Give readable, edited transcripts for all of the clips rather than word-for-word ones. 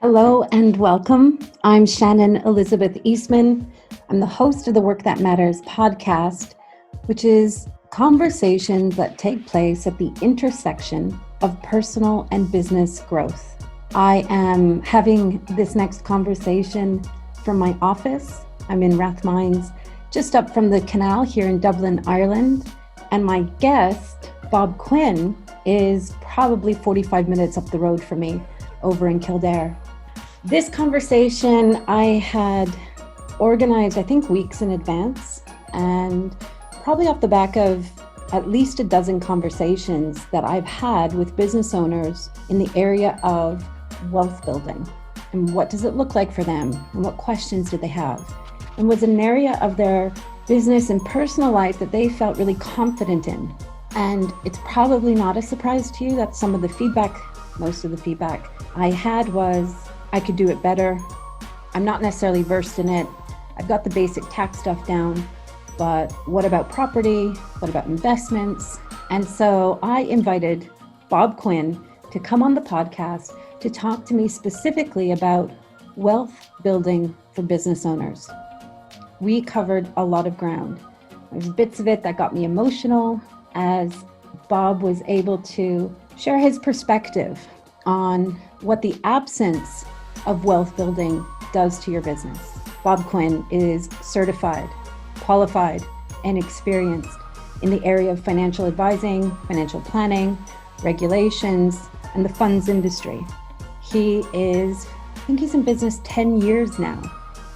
Hello and welcome. I'm Shannon Elizabeth Eastman. I'm the host of the Work That Matters podcast, which is conversations that take place at the intersection of personal and business growth. I am having this next conversation from my office. I'm in Rathmines, just up from the canal here in Dublin, Ireland. And my guest, Bob Quinn, is probably 45 minutes up the road from me over in Kildare. This conversation I had organized, I think, weeks in advance, and probably off the back of at least a dozen conversations that I've had with business owners in the area of wealth building. And what does it look like for them? And what questions do they have? And was an area of their business and personal life that they felt really confident in. And it's probably not a surprise to you that some of the feedback, most of the feedback I had was, I could do it better. I'm not necessarily versed in it. I've got the basic tax stuff down, but what about property? What about investments? And so I invited Bob Quinn to come on the podcast to talk to me specifically about wealth building for business owners. We covered a lot of ground. There's bits of it that got me emotional as Bob was able to share his perspective on what the absence of wealth building does to your business. Bob Quinn is certified, qualified, and experienced in the area of financial advising, financial planning, regulations, and the funds industry. I think he's in business 10 years now.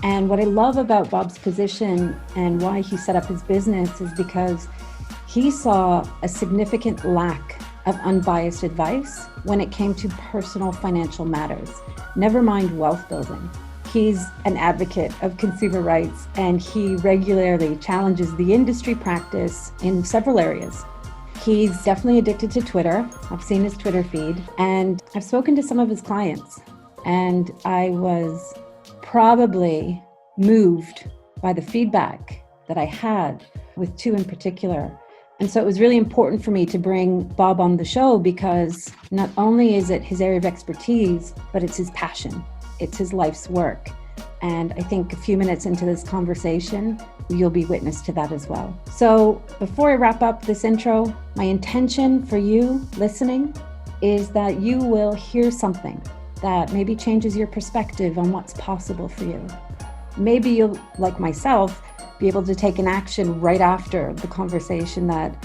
And what I love about Bob's position and why he set up his business is because he saw a significant lack of unbiased advice when it came to personal financial matters, never mind wealth building. He's an advocate of consumer rights, and he regularly challenges the industry practice in several areas. He's definitely addicted to Twitter. I've seen his Twitter feed, and I've spoken to some of his clients, and I was probably moved by the feedback that I had with two in particular. And so it was really important for me to bring Bob on the show because not only is it his area of expertise, but it's his passion. It's his life's work. And I think a few minutes into this conversation, you'll be witness to that as well. So before I wrap up this intro, my intention for you listening is that you will hear something that maybe changes your perspective on what's possible for you. Maybe you'll, like myself, be able to take an action right after the conversation that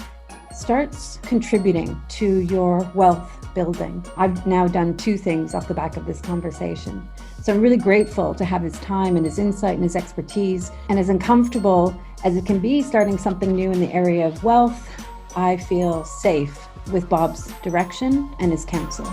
starts contributing to your wealth building. I've now done two things off the back of this conversation. So I'm really grateful to have his time and his insight and his expertise. And as uncomfortable as it can be starting something new in the area of wealth, I feel safe with Bob's direction and his counsel.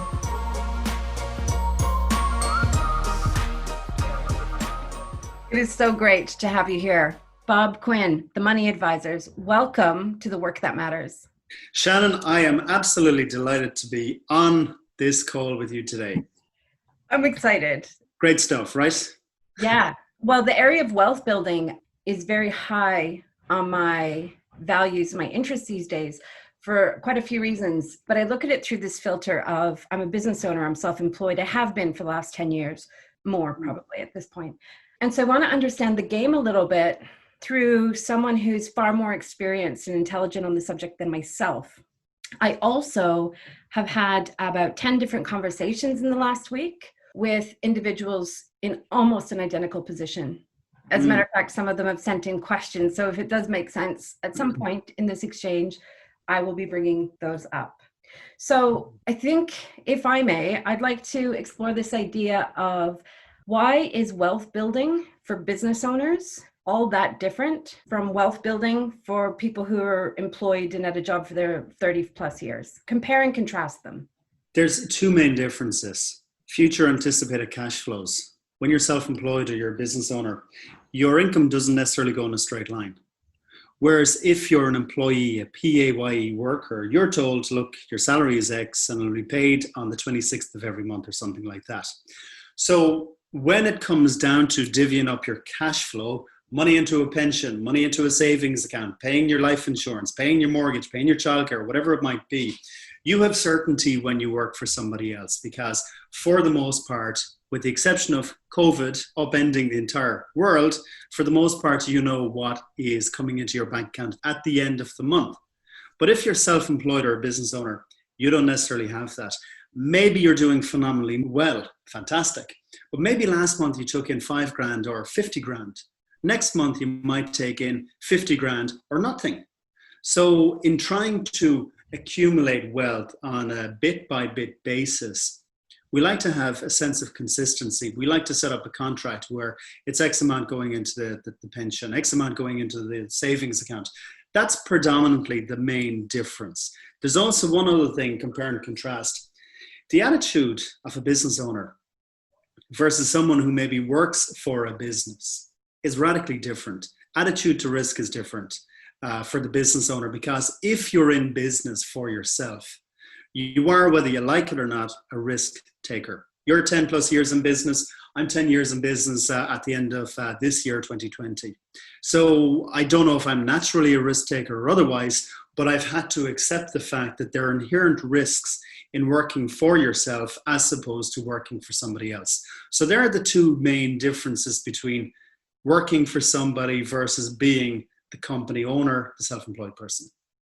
It is so great to have you here. Bob Quinn, the Money Advisors. Welcome to the Work That Matters. Shannon, I am absolutely delighted to be on this call with you today. I'm excited. Great stuff, right? Yeah. Well, the area of wealth building is very high on my values, my interests these days for quite a few reasons. But I look at it through this filter of I'm a business owner, I'm self-employed. I have been for the last 10 years, more probably at this point. And so I want to understand the game a little bit through someone who's far more experienced and intelligent on the subject than myself. I also have had about 10 different conversations in the last week with individuals in almost an identical position. As a matter of fact, some of them have sent in questions. So if it does make sense, at some point in this exchange, I will be bringing those up. So I think, if I may, I'd like to explore this idea of why is wealth building for business owners all that different from wealth building for people who are employed and at a job for their 30 plus years? Compare and contrast them. There's two main differences. Future anticipated cash flows. When you're self-employed or you're a business owner, your income doesn't necessarily go in a straight line. Whereas if you're an employee, a PAYE worker, you're told, look, your salary is X and it'll be paid on the 26th of every month or something like that. So when it comes down to divvying up your cash flow, money into a pension, money into a savings account, paying your life insurance, paying your mortgage, paying your childcare, whatever it might be, you have certainty when you work for somebody else because for the most part, With the exception of COVID upending the entire world, for the most part, you know what is coming into your bank account at the end of the month. But if you're self-employed or a business owner, you don't necessarily have that. Maybe you're doing phenomenally well, fantastic. But maybe last month you took in 5 grand or 50 grand. Next month you might take in 50 grand or nothing. So in trying to accumulate wealth on a bit by bit basis, we like to have a sense of consistency. We like to set up a contract where it's X amount going into the pension, X amount going into the savings account. That's predominantly the main difference. There's also one other thing, compare and contrast. The attitude of a business owner versus someone who maybe works for a business is radically different. Attitude to risk is different for the business owner, because if you're in business for yourself, you are, whether you like it or not, a risk taker. You're 10 plus years in business. I'm 10 years in business at the end of this year, 2020. So I don't know if I'm naturally a risk taker or otherwise, but I've had to accept the fact that there are inherent risks in working for yourself as opposed to working for somebody else. So there are the two main differences between working for somebody versus being the company owner, the self-employed person.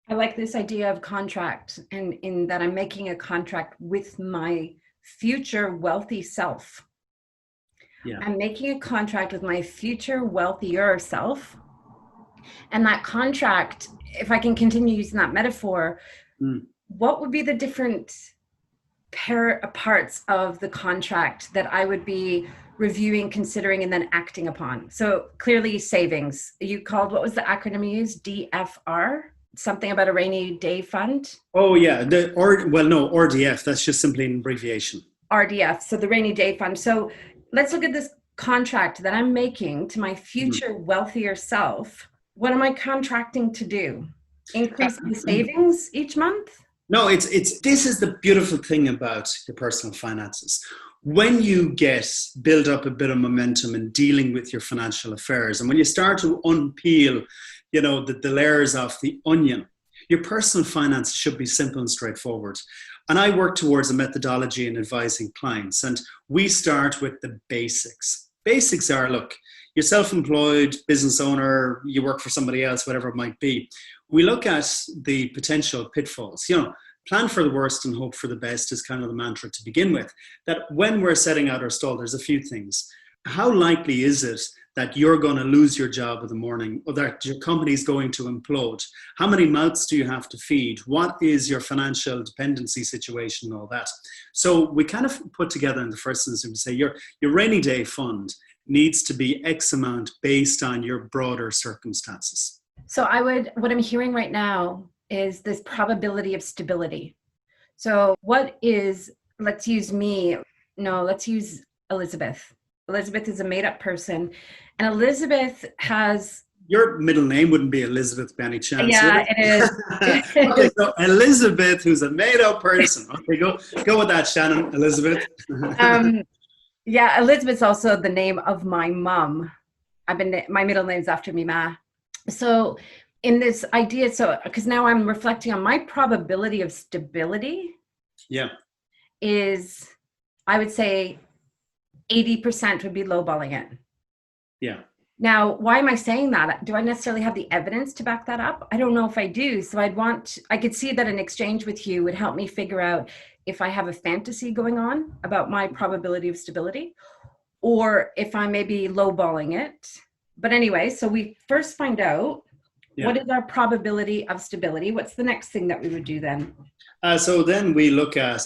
I like this idea of contract, and in that I'm making a contract with my future wealthy self. Yeah. I'm making a contract with my future wealthier self. And that contract, if I can continue using that metaphor, what would be the different parts of the contract that I would be reviewing, considering, and then acting upon? So clearly savings. You called, what was the acronym you used? DFR? Something about a rainy day fund? Oh yeah, RDF, that's just simply an abbreviation. RDF, so the rainy day fund. So let's look at this contract that I'm making to my future wealthier self. What am I contracting to do? Increase the savings each month? No, this is the beautiful thing about your personal finances. When you build up a bit of momentum in dealing with your financial affairs, and when you start to unpeel, the layers of the onion, your personal finances should be simple and straightforward. And I work towards a methodology in advising clients, and we start with the basics. Basics are, look, you're self-employed, business owner, you work for somebody else, whatever it might be. We look at the potential pitfalls. Plan for the worst and hope for the best is kind of the mantra to begin with. That when we're setting out our stall, there's a few things. How likely is it that you're going to lose your job in the morning, or that your company is going to implode? How many mouths do you have to feed? What is your financial dependency situation and all that? So we kind of put together in the first instance, say your rainy day fund needs to be X amount based on your broader circumstances. So what I'm hearing right now is this probability of stability. So let's use Elizabeth. Elizabeth is a made-up person, and Elizabeth has... Your middle name wouldn't be Elizabeth by any chance. Yeah, it is. Okay, so Elizabeth, who's a made-up person. Okay, go with that, Shannon. Elizabeth. Yeah, Elizabeth's also the name of my mom. My middle name's after me, Ma. So in this idea, because now I'm reflecting on my probability of stability. Yeah. Is, I would say, 80% would be lowballing it. Yeah. Now, why am I saying that? Do I necessarily have the evidence to back that up? I don't know if I do. So I could see that an exchange with you would help me figure out if I have a fantasy going on about my probability of stability, or if I may be lowballing it. But anyway, so we first find out what is our probability of stability. What's the next thing that we would do then? So then we look at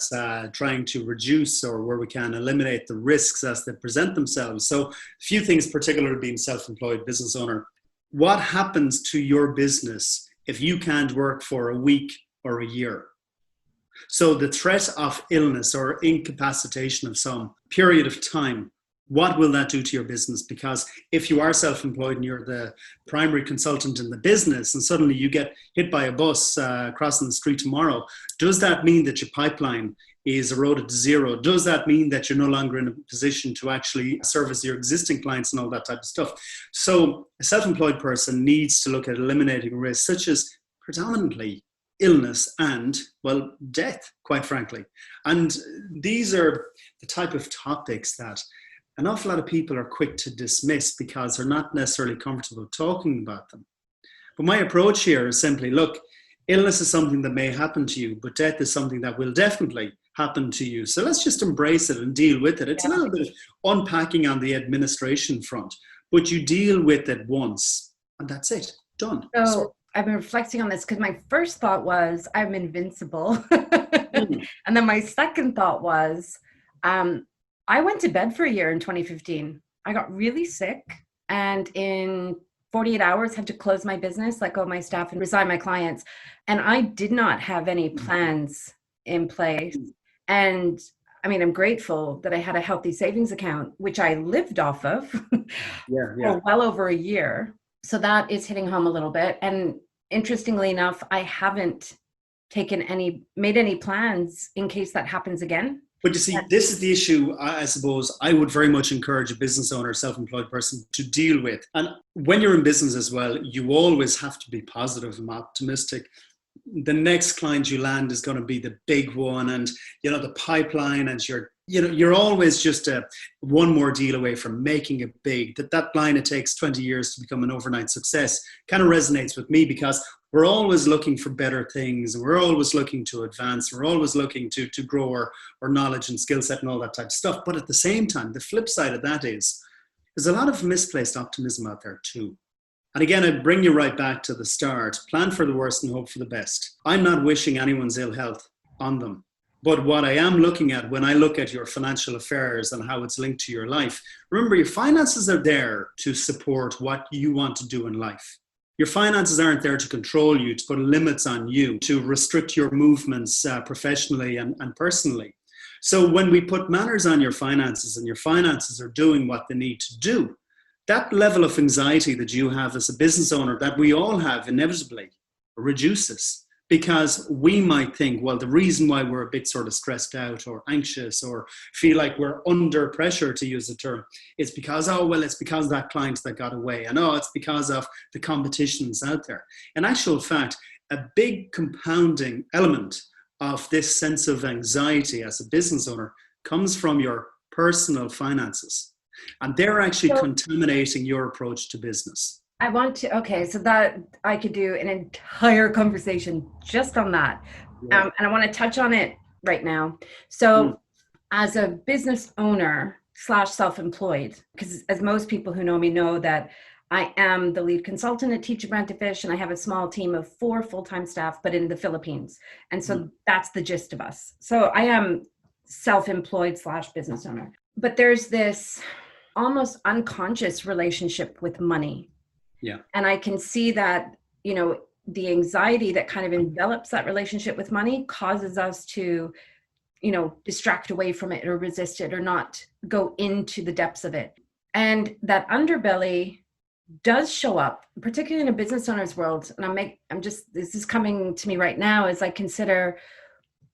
trying to reduce, or where we can eliminate, the risks as they present themselves. So a few things, particularly being self-employed business owner. What happens to your business if you can't work for a week or a year? So the threat of illness or incapacitation of some period of time, what will that do to your business? Because if you are self-employed and you're the primary consultant in the business, and suddenly you get hit by a bus crossing the street tomorrow, does that mean that your pipeline is eroded to zero? Does that mean that you're no longer in a position to actually service your existing clients and all that type of stuff? So a self-employed person needs to look at eliminating risks, such as predominantly illness and, well, death, quite frankly. And these are the type of topics that an awful lot of people are quick to dismiss because they're not necessarily comfortable talking about them. But my approach here is simply, look, illness is something that may happen to you, but death is something that will definitely happen to you. So let's just embrace it and deal with it. It's a little bit of unpacking on the administration front, but you deal with it once and that's it. Done. So I've been reflecting on this because my first thought was I'm invincible. And then my second thought was I went to bed for a year in 2015. I got really sick and in 48 hours had to close my business, let go of my staff and resign my clients. And I did not have any plans in place. And I mean, I'm grateful that I had a healthy savings account, which I lived off of for well over a year. So that is hitting home a little bit. And interestingly enough, I haven't made any plans in case that happens again. But you see, this is the issue, I suppose, I would very much encourage a business owner, self-employed person to deal with. And when you're in business as well, you always have to be positive and optimistic. The next client you land is going to be the big one, and the pipeline, and you're always just one more deal away from making it big. That line, it takes 20 years to become an overnight success, kind of resonates with me because we're always looking for better things, and we're always looking to advance, we're always looking to grow our knowledge and skill set and all that type of stuff. But at the same time, the flip side of that is there's a lot of misplaced optimism out there too. And again, I'd bring you right back to the start. Plan for the worst and hope for the best. I'm not wishing anyone's ill health on them. But what I am looking at when I look at your financial affairs and how it's linked to your life, remember your finances are there to support what you want to do in life. Your finances aren't there to control you, to put limits on you, to restrict your movements professionally and personally. So when we put manners on your finances and your finances are doing what they need to do, that level of anxiety that you have as a business owner, that we all have inevitably, reduces. Because we might think, well, the reason why we're a bit sort of stressed out or anxious or feel like we're under pressure, to use the term, is because, it's because of that client that got away. And it's because of the competitions out there. In actual fact, a big compounding element of this sense of anxiety as a business owner comes from your personal finances. And they're actually contaminating your approach to business. So that I could do an entire conversation just on that. And I want to touch on it right now. So as a business owner / self-employed, because as most people who know me know that I am the lead consultant at Teach a Brand to Fish, and I have a small team of 4 full-time staff, but in the Philippines. And so that's the gist of us. So I am self-employed / business owner. But there's this almost unconscious relationship with money. Yeah. And I can see that, the anxiety that kind of envelops that relationship with money causes us to, distract away from it or resist it or not go into the depths of it. And that underbelly does show up, particularly in a business owner's world. And this is coming to me right now as I consider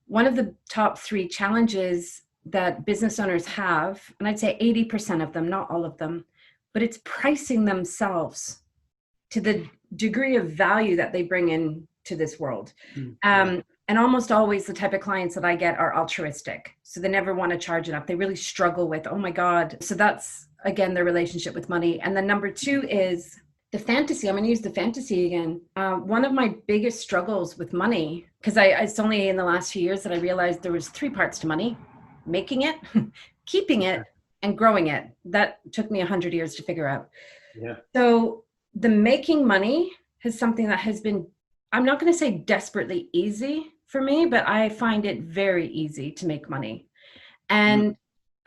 one of the top 3 challenges that business owners have, and I'd say 80% of them, not all of them, but it's pricing themselves to the degree of value that they bring in to this world. And almost always the type of clients that I get are altruistic. So they never want to charge enough. They really struggle with, oh my God. So that's, again, their relationship with money. And then number 2 is the fantasy. I'm going to use the fantasy again. One of my biggest struggles with money, because it's only in the last few years that I realized there was 3 parts to money: making it, keeping it, and growing it. That took me 100 years to figure out. Yeah. So the making money is something that has been, I'm not going to say desperately easy for me, but I find it very easy to make money. And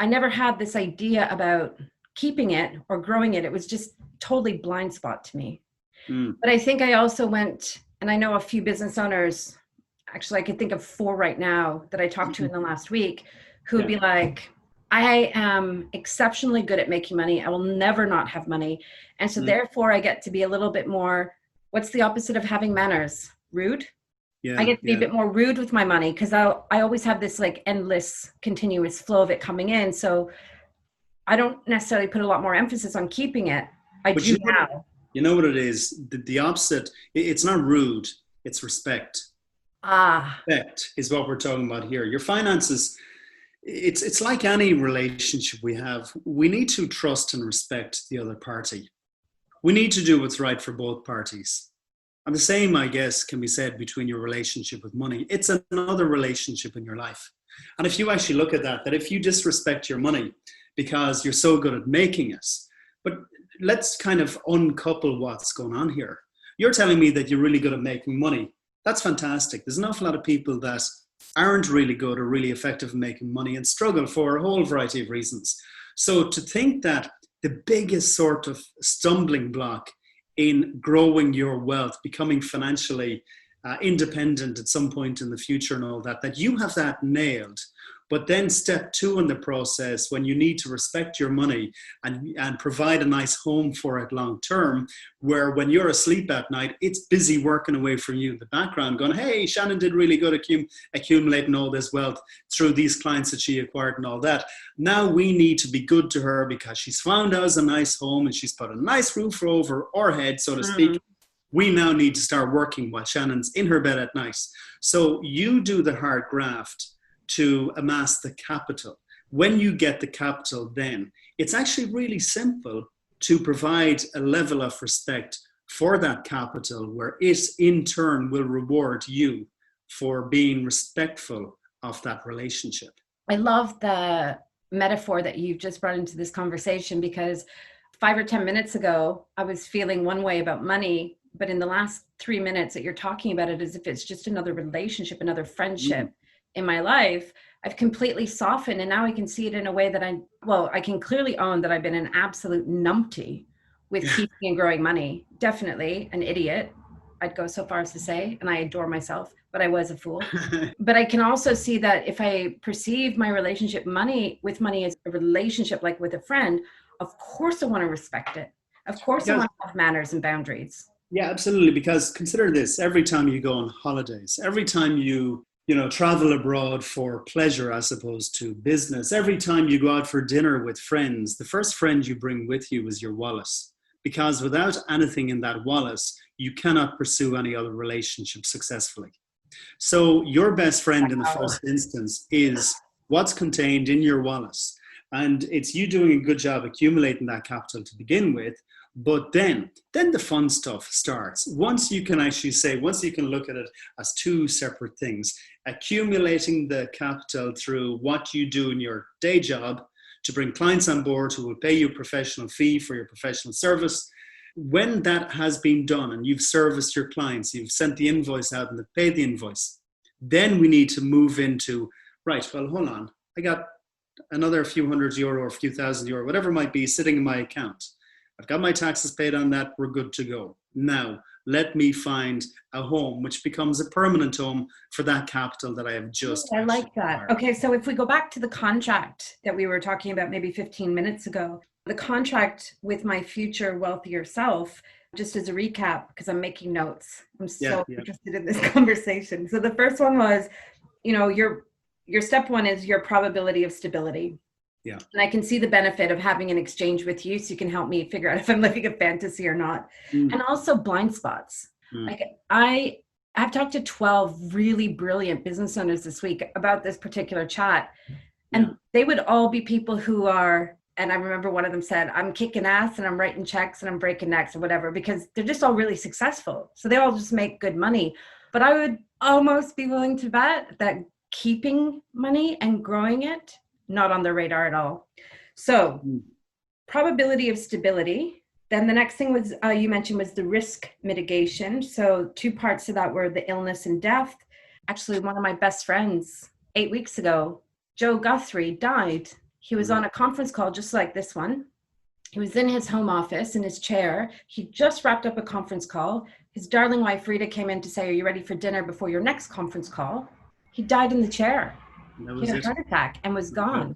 I never had this idea about keeping it or growing it. It was just totally blind spot to me. But I think I also went, and I know a few business owners, actually I could think of 4 right now that I talked to in the last week, who would be like, I am exceptionally good at making money. I will never not have money. And so therefore I get to be a little bit more, what's the opposite of having manners? Rude. I get to be a bit more rude with my money because I always have this like endless continuous flow of it coming in. So I don't necessarily put a lot more emphasis on keeping it. I do now. You know what it is? The opposite, it's not rude, it's respect. Respect is what we're talking about here. Your finances, it's like any relationship we have. We need to trust and respect the other party. We need to do what's right for both parties. And the same, I guess, can be said between your relationship with money. It's another relationship in your life. And if you actually look at that if you disrespect your money because you're so good at making it, but let's kind of uncouple what's going on here. You're telling me that you're really good at making money. That's fantastic. There's an awful lot of people that aren't really good or really effective in making money and struggle for a whole variety of reasons. So to think that the biggest sort of stumbling block in growing your wealth, becoming financially independent at some point in the future and all that, that you have that nailed. But then step 2 in the process, when you need to respect your money and provide a nice home for it long term, where when you're asleep at night, it's busy working away from you in the background going, hey, Shannon did really good accumulating all this wealth through these clients that she acquired and all that. Now we need to be good to her because she's found us a nice home and she's put a nice roof over our head, so to speak. We now need to start working while Shannon's in her bed at night. So you do the hard graft to amass the capital. When you get the capital, then it's actually really simple to provide a level of respect for that capital, where it in turn will reward you for being respectful of that relationship. I love the metaphor that you've just brought into this conversation, because 5 or 10 minutes ago, I was feeling one way about money, but in the last 3 minutes that you're talking about it as if it's just another relationship, another friendship in my life, I've completely softened. And now I can see it in a way that I can clearly own that I've been an absolute numpty with keeping and growing money. Definitely an idiot, I'd go so far as to say, and I adore myself, but I was a fool. But I can also see that if I perceive my relationship with money as a relationship, like with a friend, of course I want to respect it. Of course I want to have manners and boundaries. Yeah, absolutely. Because consider this, every time you go on holidays, every time you travel abroad for pleasure as opposed to business, every time you go out for dinner with friends, the first friend you bring with you is your wallet. Because without anything in that wallet, you cannot pursue any other relationship successfully. So your best friend in the first instance is what's contained in your wallet. And it's you doing a good job accumulating that capital to begin with. But then the fun stuff starts. Once you can look at it as 2 separate things, accumulating the capital through what you do in your day job to bring clients on board who will pay you a professional fee for your professional service. When that has been done and you've serviced your clients, you've sent the invoice out and they've paid the invoice, then we need to move into, right, well, hold on. I got another few €100 or a few €1,000, whatever it might be, sitting in my account. I've got my taxes paid on that. We're good to go. Now, let me find a home which becomes a permanent home for that capital that I have just. I like that. Acquired. Okay, so if we go back to the contract that we were talking about maybe 15 minutes ago, the contract with my future wealthier self, just as a recap, because I'm making notes. I'm so interested in this conversation. So the first one was, your step 1 is your probability of stability. Yeah. And I can see the benefit of having an exchange with you, so you can help me figure out if I'm living a fantasy or not. And also blind spots. Like I've talked to 12 really brilliant business owners this week about this particular chat. And they would all be people who are, and I remember one of them said, I'm kicking ass and I'm writing checks and I'm breaking necks or whatever, because they're just all really successful. So they all just make good money. But I would almost be willing to bet that keeping money and growing it, not on the radar at all. So probability of stability. Then the next thing was you mentioned was the risk mitigation. So 2 parts of that were the illness and death. Actually, one of my best friends 8 weeks ago, Joe Guthrie, died. He was on a conference call just like this one. He was in his home office in his chair. He just wrapped up a conference call. His darling wife, Rita, came in to say, are you ready for dinner before your next conference call? He died in the chair. He had a heart attack and was gone.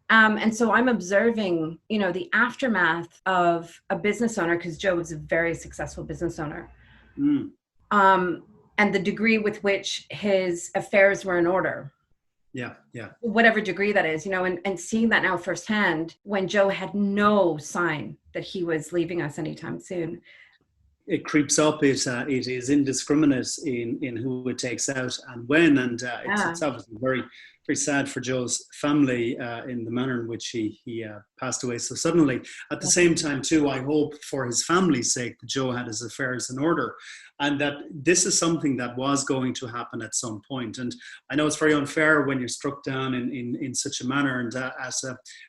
And so I'm observing, the aftermath of a business owner, because Joe was a very successful business owner, and the degree with which his affairs were in order. Yeah. Whatever degree that is, and seeing that now firsthand when Joe had no sign that he was leaving us anytime soon. it creeps up. It is indiscriminate in who it takes out and when, and it's obviously very, very sad for Joe's family in the manner in which he passed away so suddenly. At the same time, too, I hope for his family's sake that Joe had his affairs in order, and that this is something that was going to happen at some point. And I know it's very unfair when you're struck down in such a manner and at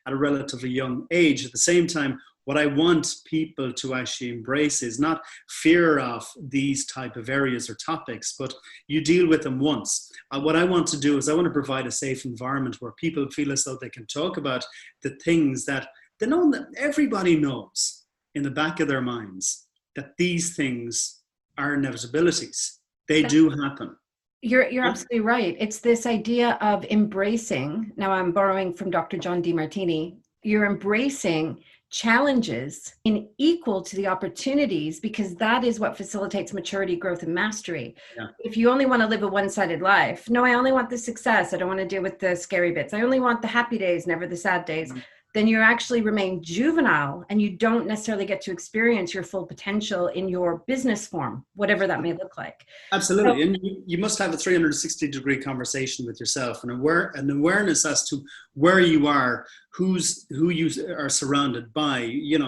a relatively young age. At the same time, what I want people to actually embrace is not fear of these type of areas or topics, but you deal with them once. What I want to do is I want to provide a safe environment where people feel as though they can talk about the things that they know that everybody knows in the back of their minds, that these things are inevitabilities. They do happen. You're absolutely right. It's this idea of embracing. Now I'm borrowing from Dr. John DeMartini. You're embracing challenges in equal to the opportunities, because that is what facilitates maturity, growth, and mastery. Yeah. If you only want to live a one-sided life, no, I only want the success, I don't want to deal with the scary bits, I only want the happy days, never the sad days, then you actually remain juvenile and you don't necessarily get to experience your full potential in your business form, whatever that may look like. Absolutely. And you must have a 360-degree conversation with yourself, and an awareness as to where you are, who you are surrounded by,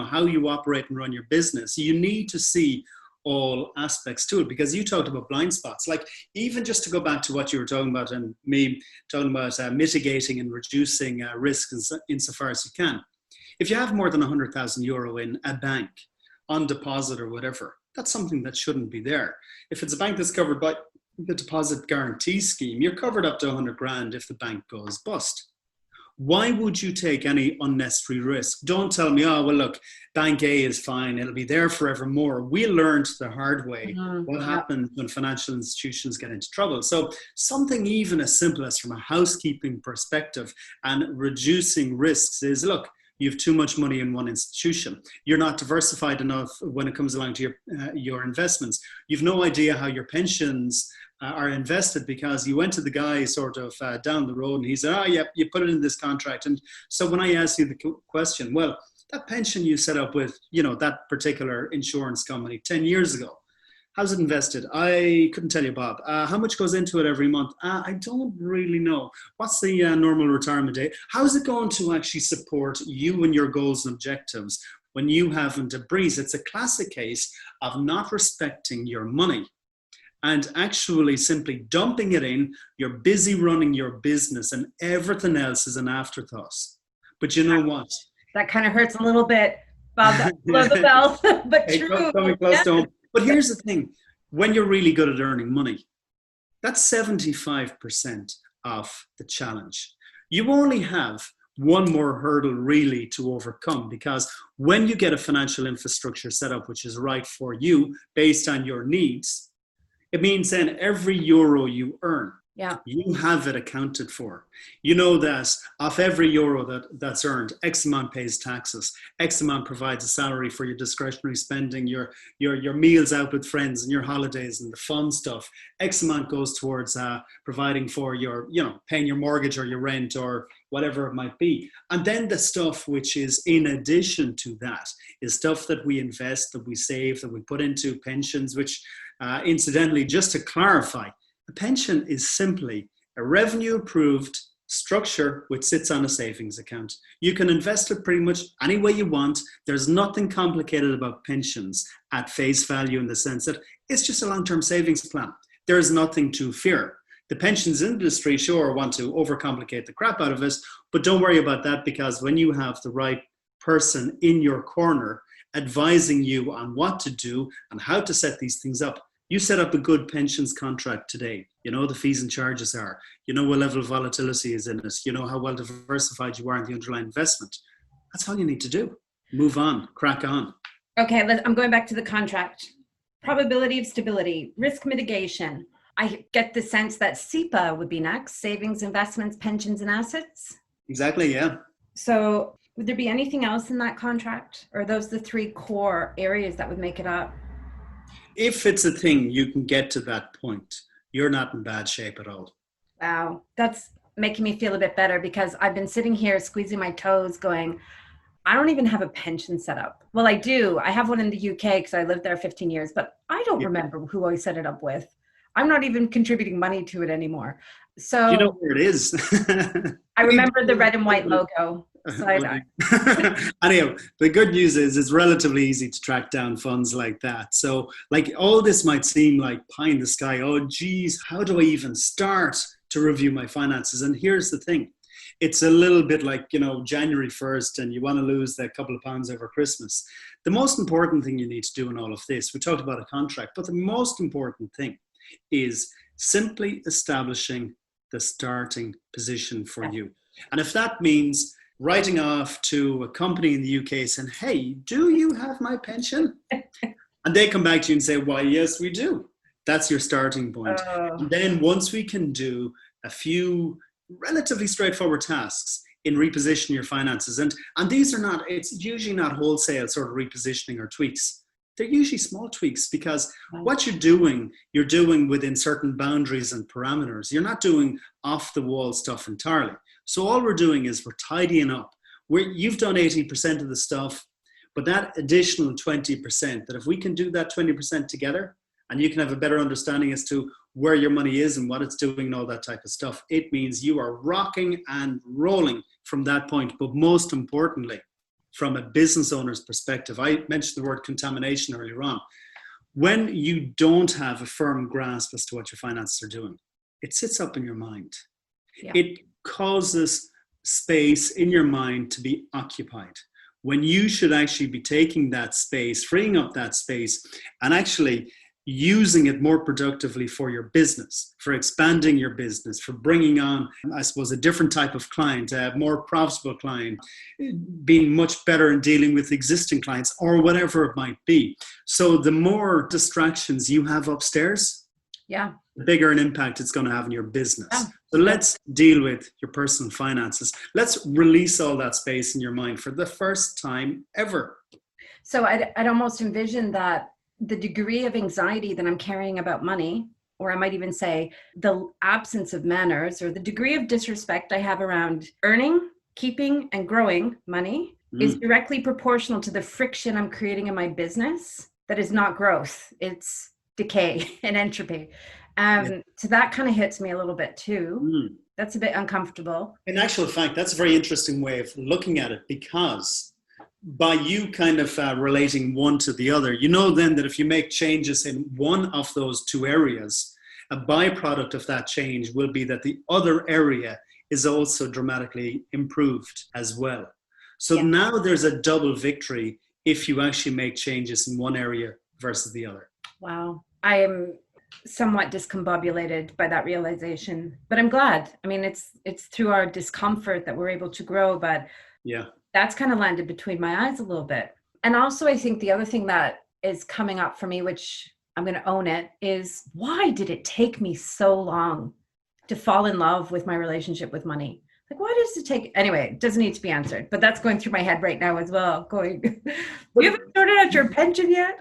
how you operate and run your business. You need to see all aspects to it, because you talked about blind spots. Like, even just to go back to what you were talking about and me talking about mitigating and reducing risk insofar as you can. If you have more than €100,000 in a bank on deposit or whatever, that's something that shouldn't be there. If it's a bank that's covered by the deposit guarantee scheme, you're covered up to 100 grand if the bank goes bust. Why would you take any unnecessary risk? Don't tell me, oh, well, look, Bank A is fine. It'll be there forevermore. We learned the hard way what happens when financial institutions get into trouble. So something even as simple as from a housekeeping perspective and reducing risks is, look, you have too much money in one institution. You're not diversified enough when it comes along to your investments. You've no idea how your pensions are invested, because you went to the guy sort of down the road and he said, oh, yeah, you put it in this contract. And so when I asked you the question, well, that pension you set up with, that particular insurance company 10 years ago, how's it invested? I couldn't tell you, Bob. How much goes into it every month? I don't really know. What's the normal retirement date? How's it going to actually support you and your goals and objectives when you haven't a breeze? It's a classic case of not respecting your money and actually simply dumping it in. You're busy running your business and everything else is an afterthought. But you know what? That kind of hurts a little bit, Bob. Below the belt, but hey, true. Coming close to home. But here's the thing. When you're really good at earning money, that's 75% of the challenge. You only have one more hurdle really to overcome, because when you get a financial infrastructure set up which is right for you based on your needs, it means then every euro you earn, you have it accounted for. You know that of every euro that's earned, X amount pays taxes, X amount provides a salary for your discretionary spending, your meals out with friends and your holidays and the fun stuff. X amount goes towards providing for your, paying your mortgage or your rent or whatever it might be. And then the stuff which is in addition to that is stuff that we invest, that we save, that we put into pensions, which incidentally, just to clarify, a pension is simply a revenue-approved structure which sits on a savings account. You can invest it pretty much any way you want. There's nothing complicated about pensions at face value, in the sense that it's just a long-term savings plan. There's nothing to fear. The pensions industry, sure, want to overcomplicate the crap out of it, but don't worry about that, because when you have the right person in your corner advising you on what to do and how to set these things up, you set up a good pensions contract today. You know the fees and charges are. You know what level of volatility is in it. You know how well diversified you are in the underlying investment. That's all you need to do. Move on, crack on. Okay, I'm going back to the contract. Probability of stability, risk mitigation. I get the sense that SEPA would be next, savings, investments, pensions, and assets. Exactly, yeah. So would there be anything else in that contract? Or are those the three core areas that would make it up? If it's a thing you can get to that point, you're not in bad shape at all. Wow, that's making me feel a bit better, because I've been sitting here squeezing my toes going, I don't even have a pension set up. Well, I do. I have one in the UK because I lived there 15 years, but I don't remember who I set it up with. I'm not even contributing money to it anymore. So Do you know where it is? I remember the red and white logo. So Anyhow, the good news is it's relatively easy to track down funds like that. So like all this might seem like pie in the sky. Oh, geez, how do I even start to review my finances? And here's the thing. It's a little bit like, January 1st and you want to lose that couple of pounds over Christmas. The most important thing you need to do in all of this, we talked about a contract, but the most important thing is simply establishing the starting position for you. And if that means writing off to a company in the UK saying, hey, do you have my pension? And they come back to you and say, why, yes, we do. That's your starting point. And then once we can do a few relatively straightforward tasks in repositioning your finances, and these are not, it's usually not wholesale sort of repositioning or tweaks. They're usually small tweaks because what you're doing within certain boundaries and parameters. You're not doing off the wall stuff entirely. So all we're doing is we're tidying up. You've done 80% of the stuff, but that additional 20%, that if we can do that 20% together and you can have a better understanding as to where your money is and what it's doing and all that type of stuff, it means you are rocking and rolling from that point. But most importantly, from a business owner's perspective, I mentioned the word contamination earlier on. When you don't have a firm grasp as to what your finances are doing, it sits up in your mind. Yeah. It causes space in your mind to be occupied when you should actually be taking that space, freeing up that space, and actually using it more productively for your business, for expanding your business, for bringing on, I suppose, a different type of client, a more profitable client, being much better in dealing with existing clients or whatever it might be. So the more distractions you have upstairs, the bigger an impact it's going to have on your business. Yeah. So let's deal with your personal finances. Let's release all that space in your mind for the first time ever. So I'd almost envision that the degree of anxiety that I'm carrying about money, or I might even say the absence of manners, or the degree of disrespect I have around earning, keeping, and growing money is directly proportional to the friction I'm creating in my business. That is not growth. It's decay and entropy. So that kind of hits me a little bit too. That's a bit uncomfortable. In actual fact, that's a very interesting way of looking at it, because by you kind of relating one to the other, then that if you make changes in one of those two areas, a byproduct of that change will be that the other area is also dramatically improved as well. So now there's a double victory if you actually make changes in one area versus the other. Wow. I am somewhat discombobulated by that realization, but I'm glad. I mean, it's through our discomfort that we're able to grow, but that's kind of landed between my eyes a little bit. And also, I think the other thing that is coming up for me, which I'm going to own it, is why did it take me so long to fall in love with my relationship with money? Like, why does it take? Anyway, it doesn't need to be answered, but that's going through my head right now as well. You haven't sorted out your pension yet?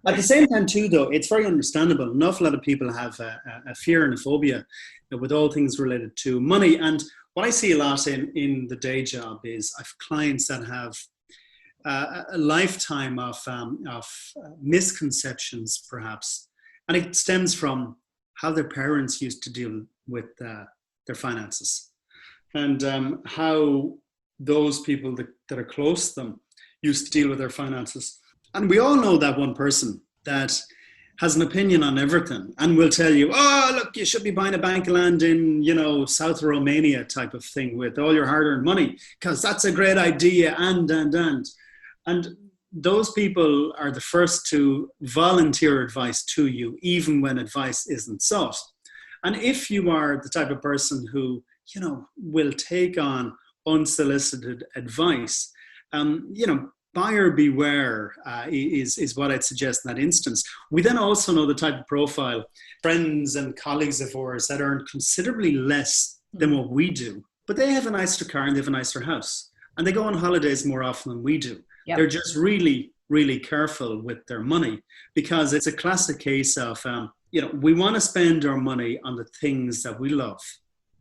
At the same time, too, though, it's very understandable. An awful lot of people have a fear and a phobia with all things related to money. And what I see a lot in the day job is I have clients that have a lifetime of misconceptions, perhaps. And it stems from how their parents used to deal with their finances, and how those people that are close to them used to deal with their finances. And we all know that one person that has an opinion on everything and will tell you, oh, look, you should be buying a bank of land in, South Romania type of thing with all your hard-earned money, because that's a great idea, and those people are the first to volunteer advice to you, even when advice isn't sought. And if you are the type of person who, will take on unsolicited advice, buyer beware is what I'd suggest in that instance. We then also know the type of profile, friends and colleagues of ours that earn considerably less than what we do, but they have a nicer car and they have a nicer house, and they go on holidays more often than we do. Yep. They're just really, really careful with their money, because it's a classic case of, we want to spend our money on the things that we love,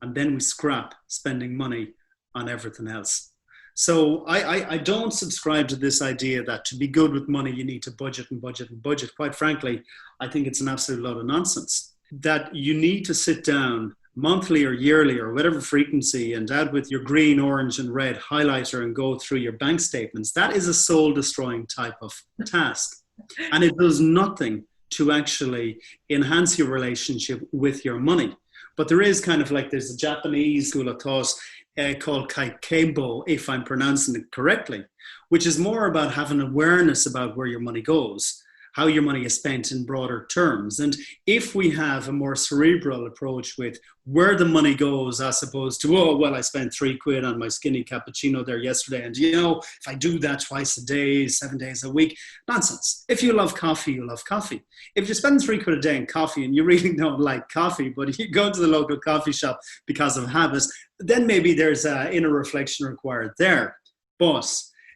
and then we scrap spending money on everything else. So I don't subscribe to this idea that to be good with money, you need to budget and budget and budget. Quite frankly, I think it's an absolute load of nonsense. That you need to sit down monthly or yearly or whatever frequency and out with your green, orange and red highlighter and go through your bank statements. That is a soul destroying type of task. And it does nothing to actually enhance your relationship with your money. But there is kind of like, there's a Japanese school of thought called Kaikebo, if I'm pronouncing it correctly, which is more about having awareness about where your money goes, how your money is spent in broader terms. And if we have a more cerebral approach with where the money goes, as opposed to, oh, well, I spent £3 on my skinny cappuccino there yesterday. And, if I do that twice a day, 7 days a week, nonsense. If you love coffee, you love coffee. If you spend £3 a day in coffee and you really don't like coffee, but you go to the local coffee shop because of habits, then maybe there's an inner reflection required there. But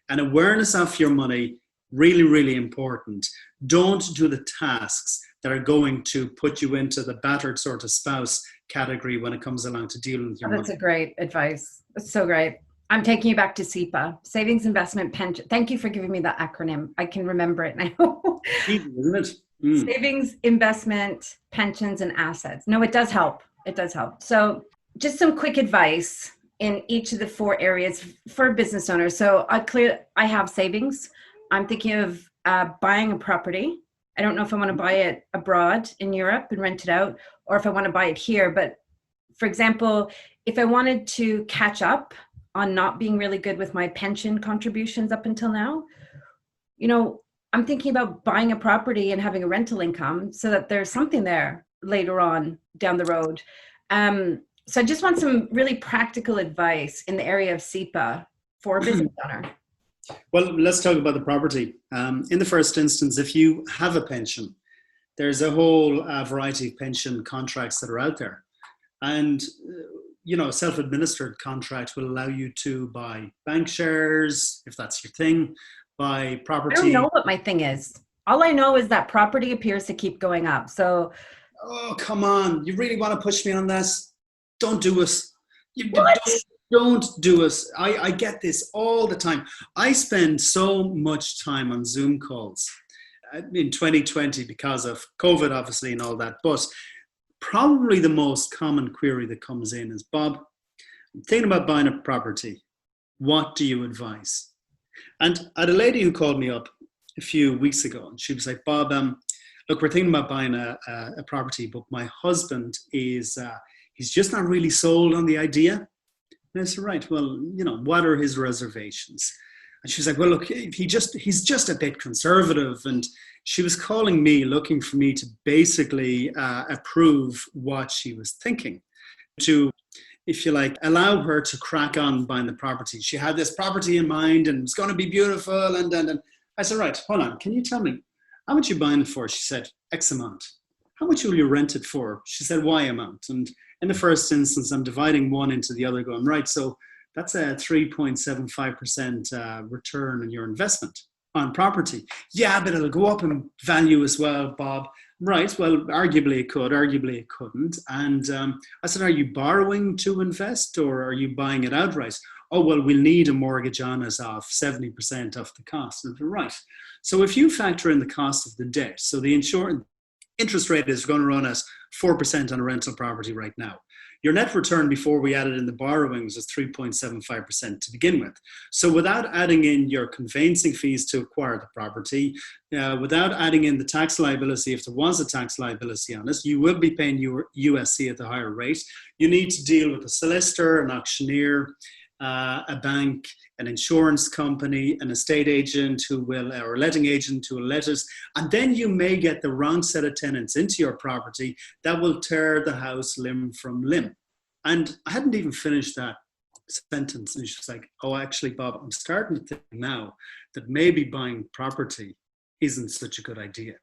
an awareness of your money, really, really important. Don't do the tasks that are going to put you into the battered sort of spouse category when it comes along to dealing with your money. That's a great advice. That's so great. I'm taking you back to SEPA, Savings, Investment, Pension. Thank you for giving me that acronym. I can remember it now. Easy, isn't it? Mm. Savings, investment, pensions, and assets. No, it does help. It does help. So just some quick advice in each of the 4 areas for business owners. So I have savings. I'm thinking of buying a property. I don't know if I want to buy it abroad in Europe and rent it out, or if I want to buy it here. But for example, if I wanted to catch up on not being really good with my pension contributions up until now, I'm thinking about buying a property and having a rental income so that there's something there later on down the road. So I just want some really practical advice in the area of SEPA for a business owner. Well, let's talk about the property. In the first instance, if you have a pension, there's a whole variety of pension contracts that are out there. And, a self-administered contract will allow you to buy bank shares, if that's your thing, buy property. I don't know what my thing is. All I know is that property appears to keep going up. So. Oh, come on. You really want to push me on this? Don't do it. What? Don't do it. I get this all the time. I spend so much time on Zoom calls in 2020 because of COVID, obviously, and all that. But probably the most common query that comes in is, Bob, I'm thinking about buying a property. What do you advise? And I had a lady who called me up a few weeks ago, and she was like, Bob, look, we're thinking about buying a property, but my husband is, he's just not really sold on the idea. And I said, right, well, what are his reservations? And she was like, well, look, he's just a bit conservative. And she was calling me, looking for me to basically approve what she was thinking, to, if you like, allow her to crack on buying the property. She had this property in mind and it's going to be beautiful. And I said, right, hold on. Can you tell me, how much are you buying it for? She said, X amount. How much will you rent it for? She said, Y amount. And in the first instance, I'm dividing one into the other, going, right, so that's a 3.75% return on your investment on property. Yeah, but it'll go up in value as well, Bob. Right, well, arguably it could, arguably it couldn't. And I said, are you borrowing to invest or are you buying it outright? Oh, well, we'll need a mortgage on us of 70% of the cost. And right. So if you factor in the cost of the debt, so the interest rate is going to run us 4% on a rental property right now. Your net return before we added in the borrowings is 3.75% to begin with. So without adding in your conveyancing fees to acquire the property, without adding in the tax liability, if there was a tax liability on it, you will be paying your USC at the higher rate. You need to deal with a solicitor, an auctioneer, a bank, an insurance company, an estate agent or a letting agent who will let it. And then you may get the wrong set of tenants into your property that will tear the house limb from limb. And I hadn't even finished that sentence. And she's like, oh, actually, Bob, I'm starting to think now that maybe buying property isn't such a good idea.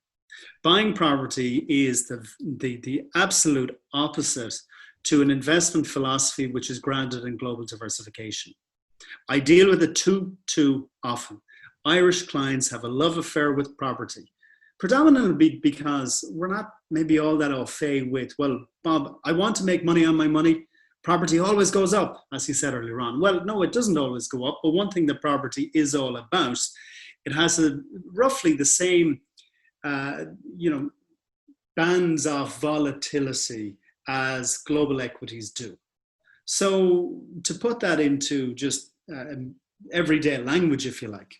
Buying property is the absolute opposite to an investment philosophy which is grounded in global diversification. I deal with it too often. Irish clients have a love affair with property, predominantly because we're not maybe all that au fait with, well, Bob, I want to make money on my money. property always goes up, as you said earlier on. Well, no, it doesn't always go up. But one thing that property is all about, it has roughly the same, bands of volatility as global equities do. So to put that into just everyday language, if you like,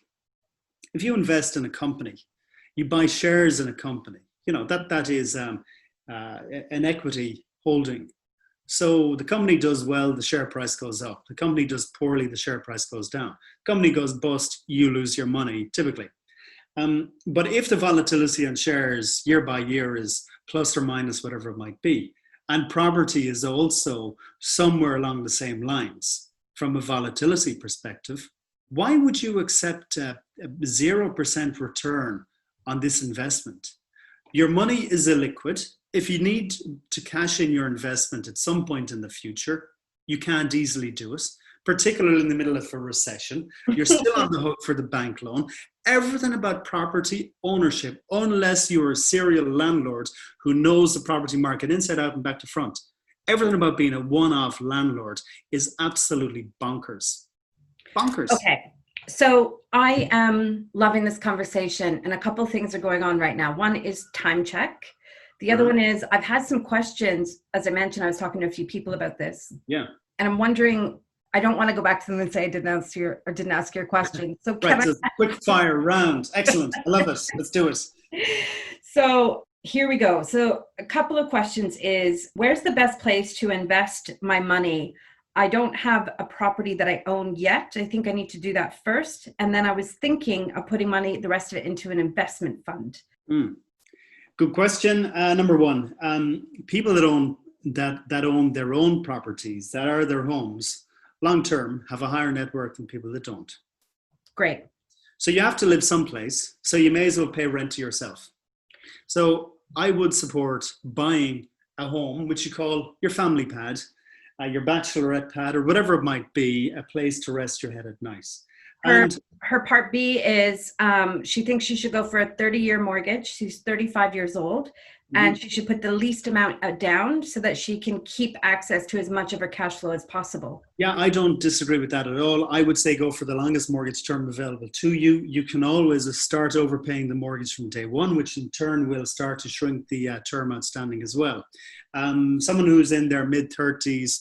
if you invest in a company, you buy shares in a company, that is an equity holding. So the company does well, the share price goes up. The company does poorly, the share price goes down. The company goes bust, you lose your money, typically. But if the volatility on shares year by year is plus or minus whatever it might be, and property is also somewhere along the same lines from a volatility perspective, why would you accept a 0% return on this investment? Your money is illiquid. If you need to cash in your investment at some point in the future, you can't easily do it, particularly in the middle of a recession. You're still on the hook for the bank loan. Everything about property ownership, unless you're a serial landlord who knows the property market inside out and back to front, everything about being a one-off landlord is absolutely bonkers. Bonkers. Okay. So I am loving this conversation, and a couple of things are going on right now. One is time check. The other one is I've had some questions. As I mentioned, I was talking to a few people about this. Yeah. And I'm wondering, I don't want to go back to them and say I didn't ask your question. So right, so quick fire round. Excellent. I love it. Let's do it. So here we go. So a couple of questions is, where's the best place to invest my money? I don't have a property that I own yet. I think I need to do that first. And then I was thinking of putting the rest of it into an investment fund. Good question. Number one, people that own their own properties, that are their homes, long-term, have a higher net worth than people that don't. Great. So you have to live someplace, so you may as well pay rent to yourself. So I would support buying a home, which you call your family pad, your bachelorette pad, or whatever it might be, a place to rest your head at night. Her part B is she thinks she should go for a 30-year mortgage. She's 35 years old. And she should put the least amount down so that she can keep access to as much of her cash flow as possible. Yeah, I don't disagree with that at all. I would say go for the longest mortgage term available to you. You can always start overpaying the mortgage from day one, which in turn will start to shrink the term outstanding as well. Someone who's in their mid-30s,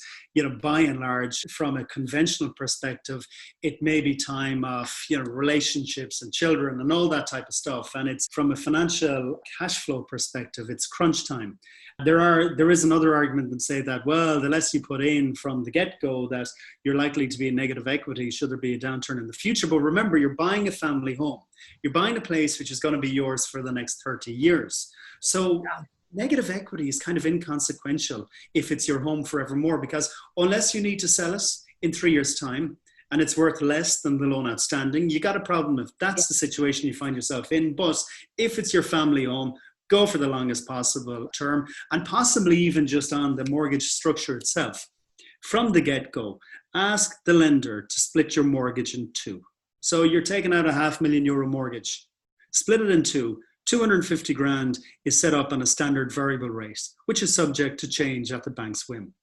by and large, from a conventional perspective, it may be time of, relationships and children and all that type of stuff. And it's from a financial cash flow perspective, it's crunch time. There is another argument that say that, well, the less you put in from the get-go, that you're likely to be in negative equity should there be a downturn in the future. But remember, you're buying a family home. You're buying a place which is going to be yours for the next 30 years. So negative equity is kind of inconsequential if it's your home forevermore, because unless you need to sell it in 3 years' time and it's worth less than the loan outstanding, you got a problem if that's the situation you find yourself in. But if it's your family home, go for the longest possible term, and possibly even just on the mortgage structure itself. From the get-go, ask the lender to split your mortgage in two. So you're taking out a €500,000 mortgage, split it in two. 250 grand is set up on a standard variable rate, which is subject to change at the bank's whim.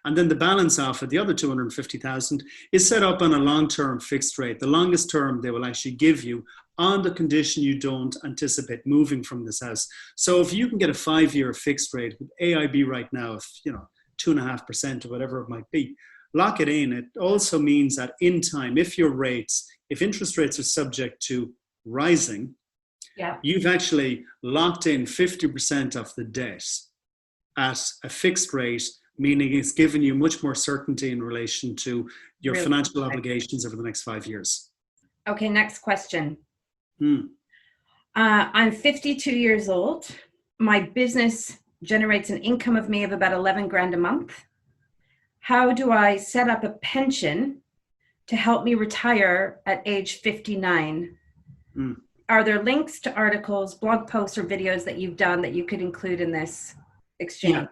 And then the balance off of the other 250,000 is set up on a long-term fixed rate, the longest term they will actually give you, on the condition you don't anticipate moving from this house. So if you can get a 5-year fixed rate with AIB right now of 2.5% or whatever it might be, lock it in. It also means that in time, if interest rates are subject to rising, you've actually locked in 50% of the debt at a fixed rate, meaning it's given you much more certainty in relation to your financial obligations over the next 5 years. Okay, next question. I'm 52 years old. My business generates an income of me of about 11 grand a month. How do I set up a pension to help me retire at age 59? Are there links to articles, blog posts, or videos that you've done that you could include in this exchange? Yeah,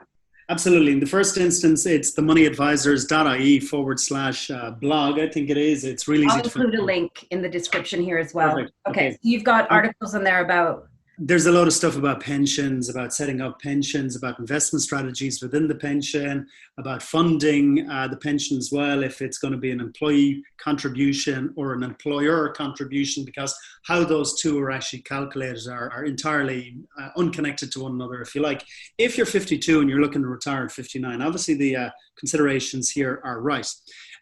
absolutely. In the first instance, it's themoneyadvisors.ie/blog. I think it is. It's really easy I'll include a link in the description here as well. Perfect. Okay. So you've got articles in there about there's a lot of stuff about pensions, about setting up pensions, about investment strategies within the pension, about funding the pension as well, if it's going to be an employee contribution or an employer contribution, because how those two are actually calculated are entirely unconnected to one another, if you like. If you're 52 and you're looking to retire at 59, obviously the considerations here are right.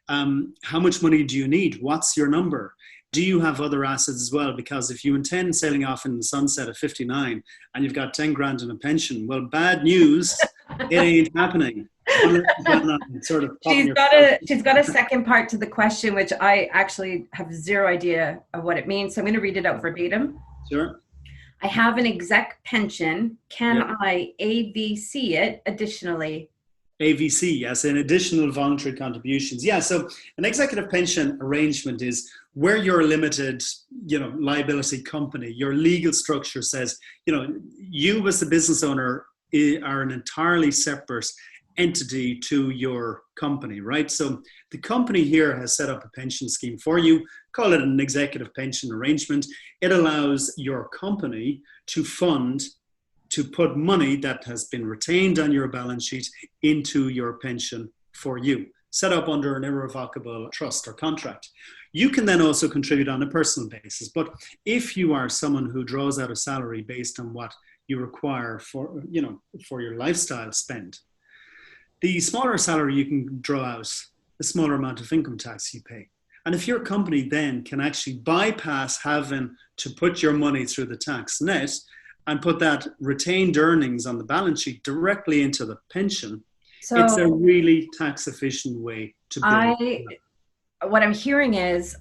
How much money do you need? What's your number? Do you have other assets as well? Because if you intend sailing off in the sunset at 59 and you've got 10 grand in a pension, well, bad news, it ain't happening. Sort of she's got a second part to the question, which I actually have zero idea of what it means. So I'm going to read it out verbatim. Sure. I have an exec pension. Can I AVC it additionally? AVC, yes, an additional voluntary contributions. Yeah, so an executive pension arrangement is where you're a limited, liability company. Your legal structure says, you as the business owner are an entirely separate entity to your company, right? So the company here has set up a pension scheme for you, call it an executive pension arrangement. It allows your company to put money that has been retained on your balance sheet into your pension for you, set up under an irrevocable trust or contract. You can then also contribute on a personal basis. But if you are someone who draws out a salary based on what you require for your lifestyle spend, the smaller salary you can draw out, the smaller amount of income tax you pay. And if your company then can actually bypass having to put your money through the tax net and put that retained earnings on the balance sheet directly into the pension, so it's a really tax efficient way to build. What I'm hearing is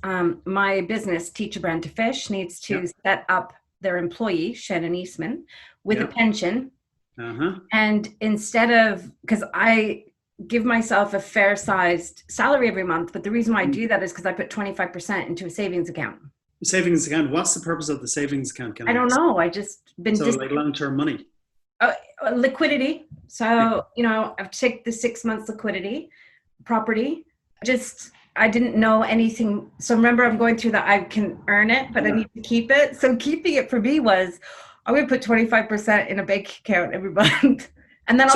my business, Teach a Brand to Fish, needs to set up their employee, Shannon Eastman, with a pension. And instead of, because I give myself a fair sized salary every month, but the reason why I do that is because I put 25% into a savings account. Savings account, what's the purpose of the savings account? I don't know. I just been like long-term money. Liquidity. So, I've taken the 6 months liquidity, property. I didn't know anything. So remember, I'm going through that. I can earn it, but I need to keep it. So keeping it for me was, I'm going to put 25% in a bank account every month. And then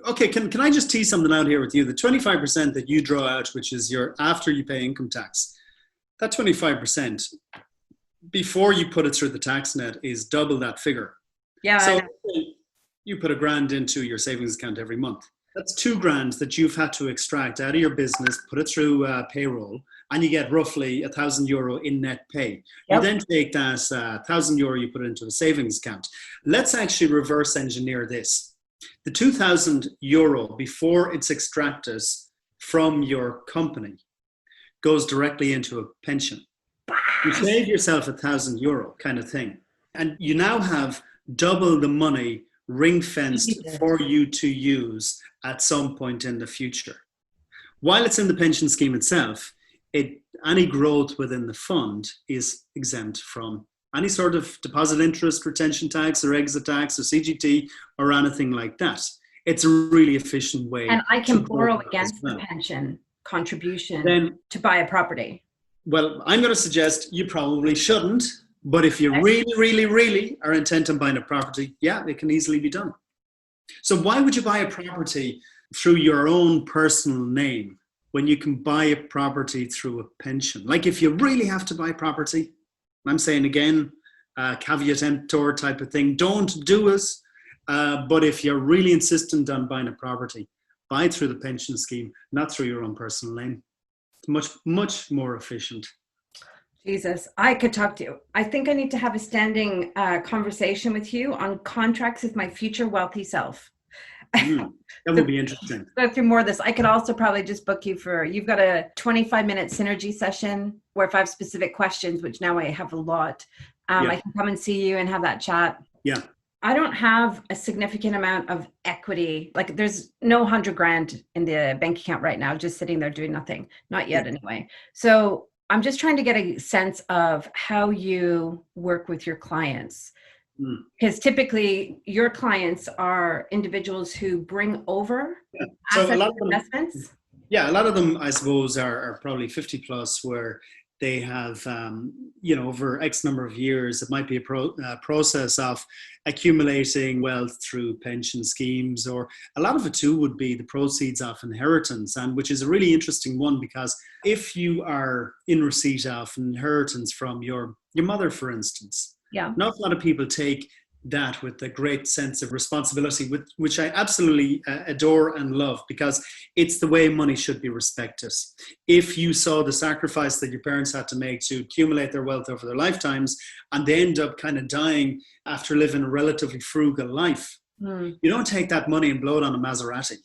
Okay, can I just tease something out here with you? The 25% that you draw out, which is after you pay income tax, that 25%, before you put it through the tax net, is double that figure. Yeah. So you put £1,000 into your savings account every month. That's £2,000 that you've had to extract out of your business, put it through payroll, and you get roughly €1,000 in net pay. You then take that €1,000, you put it into a savings account. Let's actually reverse engineer this. The €2,000 before it's extracted from your company goes directly into a pension. You save yourself €1,000 kind of thing. And you now have double the money ring-fenced for you to use at some point in the future. While it's in the pension scheme itself, any growth within the fund is exempt from any sort of deposit interest, retention tax or exit tax or CGT or anything like that. It's a really efficient way. And I can borrow against the pension contribution to buy a property. Well, I'm going to suggest you probably shouldn't. But if you really, really, really are intent on buying a property, it can easily be done. So why would you buy a property through your own personal name when you can buy a property through a pension? Like if you really have to buy property, I'm saying again, caveat emptor type of thing, don't do it. But if you're really insistent on buying a property, buy it through the pension scheme, not through your own personal name. It's much, much more efficient. Jesus, I could talk to you. I think I need to have a standing conversation with you on contracts with my future wealthy self. That would be interesting. Go through more of this. I could also probably just book you you've got a 25-minute synergy session where if I have specific questions, which now I have a lot, I can come and see you and have that chat. Yeah. I don't have a significant amount of equity. Like there's no $100,000 in the bank account right now, just sitting there doing nothing. Not yet anyway. So I'm just trying to get a sense of how you work with your clients. Because typically your clients are individuals who bring over assets, investments. Yeah, a lot of them, I suppose, are probably 50 plus where They have, over X number of years, it might be a process of accumulating wealth through pension schemes, or a lot of it too would be the proceeds of inheritance, and which is a really interesting one, because if you are in receipt of inheritance from your mother, for instance, not a lot of people take that with a great sense of responsibility, which I absolutely adore and love, because it's the way money should be respected. If you saw the sacrifice that your parents had to make to accumulate their wealth over their lifetimes, and they end up kind of dying after living a relatively frugal life, you don't take that money and blow it on a Maserati.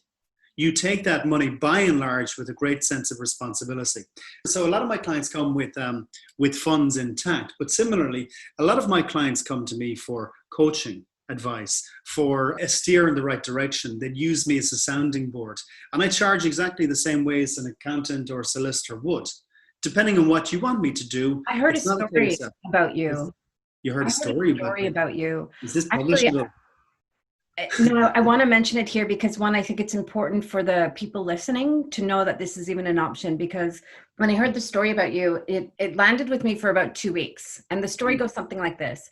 You take that money by and large with a great sense of responsibility. So a lot of my clients come with funds intact, but similarly, a lot of my clients come to me for coaching advice, for a steer in the right direction. They'd use me as a sounding board. And I charge exactly the same way as an accountant or solicitor would, depending on what you want me to do. I heard a story about you. You heard a story about you. Is this publishable? No, I want to mention it here because, one, I think it's important for the people listening to know that this is even an option, because when I heard the story about you, it landed with me for about 2 weeks. And the story goes something like this.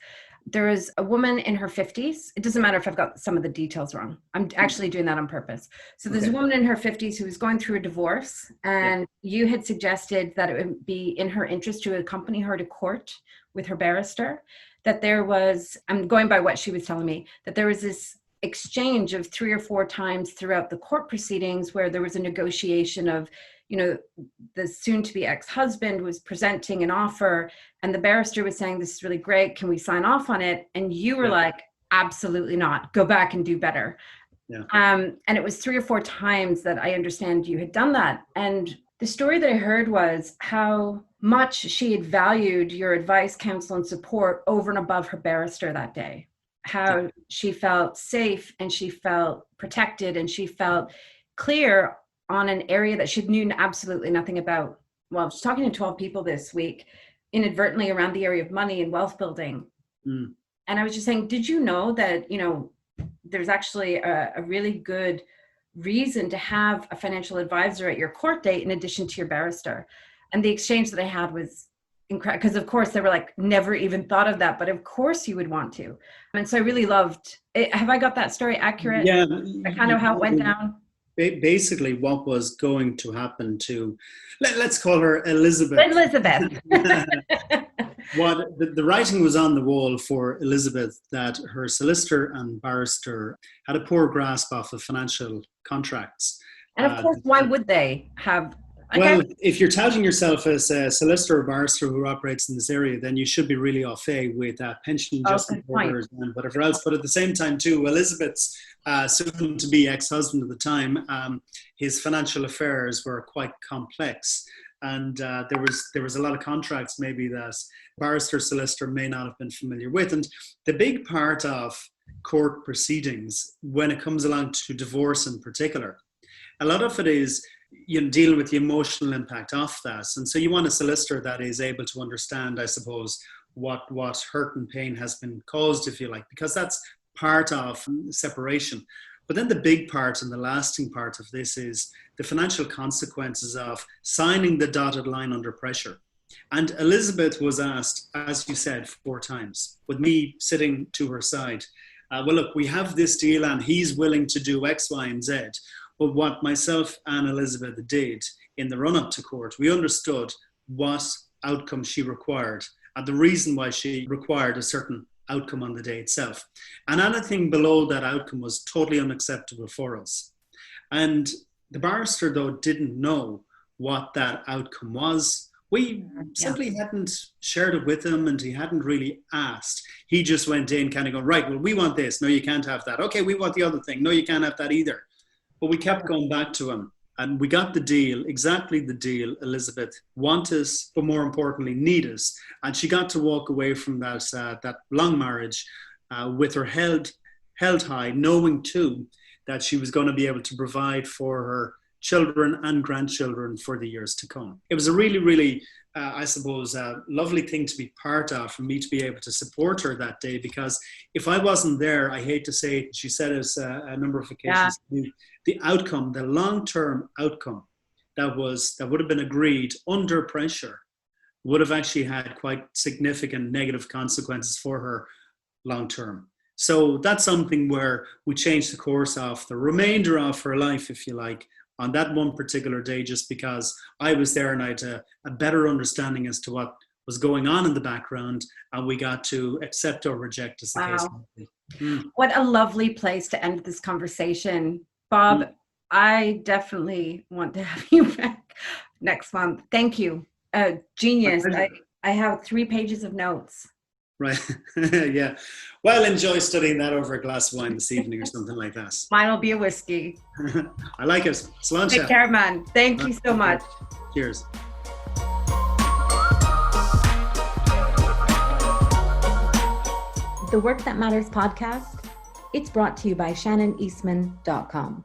There is a woman in her 50s. It doesn't matter if I've got some of the details wrong. I'm actually doing that on purpose. So there's a woman in her 50s who was going through a divorce, and you had suggested that it would be in her interest to accompany her to court with her barrister, that there was, I'm going by what she was telling me, that there was this exchange of 3 or 4 times throughout the court proceedings where there was a negotiation of, the soon-to-be ex-husband was presenting an offer, and the barrister was saying, this is really great, can we sign off on it? And you were like, absolutely not, go back and do better. And it was 3 or 4 times that I understand you had done that. And the story that I heard was how much she had valued your advice, counsel, and support over and above her barrister that day. How she felt safe, and she felt protected, and she felt clear on an area that she knew absolutely nothing about. Well, I was talking to 12 people this week inadvertently around the area of money and wealth building. And I was just saying, did you know that, there's actually a really good reason to have a financial advisor at your court date in addition to your barrister? And the exchange that I had was incredible, because of course they were like, never even thought of that, but of course you would want to. And so I really loved it. Have I got that story accurate? Yeah. Kind of how it went down? Basically what was going to happen to, let's call her Elizabeth. What the writing was on the wall for Elizabeth, that her solicitor and barrister had a poor grasp of the financial contracts. And of course, why would they have? Well, if you're touting yourself as a solicitor or barrister who operates in this area, then you should be really au fait with pension adjustment orders and whatever else. But at the same time, too, Elizabeth's soon-to-be ex-husband at the time, his financial affairs were quite complex. And there was a lot of contracts maybe that barrister, solicitor may not have been familiar with. And the big part of court proceedings, when it comes along to divorce in particular, a lot of it is dealing with the emotional impact of that. And so you want a solicitor that is able to understand, I suppose, what hurt and pain has been caused, if you like, because that's part of separation. But then the big part and the lasting part of this is the financial consequences of signing the dotted line under pressure. And Elizabeth was asked, as you said, 4 times, with me sitting to her side, well, look, we have this deal and he's willing to do X, Y, and Z. But what myself and Elizabeth did in the run-up to court, we understood what outcome she required and the reason why she required a certain outcome on the day itself. And anything below that outcome was totally unacceptable for us. And the barrister, though, didn't know what that outcome was. We simply hadn't shared it with him, and he hadn't really asked. He just went in kind of going, right, well, we want this. No, you can't have that. Okay, we want the other thing. No, you can't have that either. But we kept going back to him, and we got the deal, exactly the deal Elizabeth wanted, but more importantly, needed. And she got to walk away from that long marriage with her held high, knowing too that she was going to be able to provide for her children and grandchildren for the years to come. It was a really, really, I suppose, lovely thing to be part of, for me to be able to support her that day, because if I wasn't there, I hate to say it, she said it a number of occasions, the outcome, the long-term outcome that would have been agreed under pressure would have actually had quite significant negative consequences for her long term. So that's something where we changed the course of the remainder of her life, if you like, on that one particular day, just because I was there and I had a better understanding as to what was going on in the background, and we got to accept or reject as the case may be. What a lovely place to end this conversation. Bob, I definitely want to have you back next month. Thank you. Genius. I have 3 pages of notes. Right. Yeah. Well, enjoy studying that over a glass of wine this evening or something like that. Mine will be a whiskey. I like it. Slán. Take care, man. Thank you so much. Cheers. The Work That Matters podcast, it's brought to you by ShannonEastman.com.